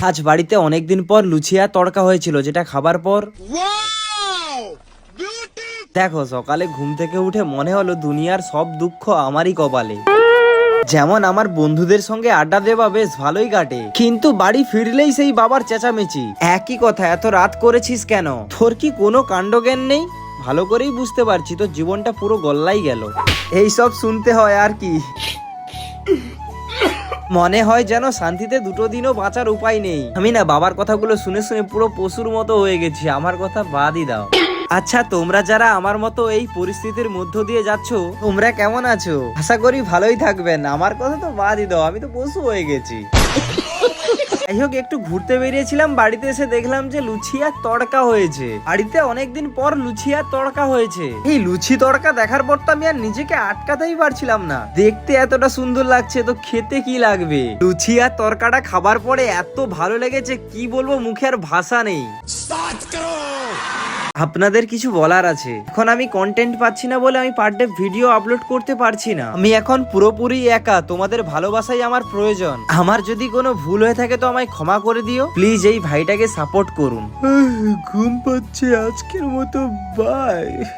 আজ বাড়িতে অনেকদিন পর লুচি আর তড়কা হয়েছিল, যেটা খাবার পর দেখো সকালে ঘুম থেকে উঠে মনে হলো দুনিয়ার সব দুঃখ আমারই কপালে। যেমন আমার বন্ধুদের সঙ্গে আড্ডা দেওয়া বেশ ভালোই কাটে, কিন্তু বাড়ি ফিরলেই সেই বাবার চেঁচামেচি, একই কথা, এত রাত করেছিস কেন, তোর কি কোনো কাণ্ডজ্ঞান নেই? ভালো করেই বুঝতে পারছি তোর জীবনটা পুরো গল্লাই গেল। এইসব শুনতে হয় আর কি। মনে হয় যেন শান্তিতে দুটো দিনও বাঁচার উপায় নেই। আমি না বাবার কথাগুলো শুনে শুনে পুরো পশুর মতো হয়ে গেছি, আমার কথা বাদই দাও। আচ্ছা, তোমরা যারা আমার মতো এই পরিস্থিতির মধ্য দিয়ে যাচ্ছ, তোমরা কেমন আছো? আশা করি ভালোই থাকবেন। আমার কথা তো বাদই দাও, আমি তো পশু হয়ে গেছি। যাই হোক, একটু ঘুরতে বেরিয়েছিলাম, বাড়িতে এসে দেখলাম যে লুচি আর তড়কা হয়েছে। বাড়িতে অনেকদিন পর লুচি আর তড়কা হয়েছে। এই লুচি তড়কা দেখার পর তো আমি আর নিজেকে আটকাতেই পারছিলাম না। দেখতে এতটা সুন্দর লাগছে, তো খেতে কি লাগবে। লুচি আর তড়কাটা খাবার পরে এত ভালো লেগেছে, কি বলবো, মুখে আর ভাষা নেই। আপনাদের কিছু বলার আছে। এখন আমি কন্টেন্ট পাচ্ছি না বলে আমি পার ডে ভিডিও আপলোড করতে পারছি না। আমি এখন পুরোপুরি একা, তোমাদের ভালোবাসাই আমার প্রয়োজন। আমার যদি কোনো ভুল হয়ে থাকে তো আমায় ক্ষমা করে দিও প্লিজ। এই ভাইটাকে সাপোর্ট করুন। ঘুম পাচ্ছে আজকের মতো, বাই।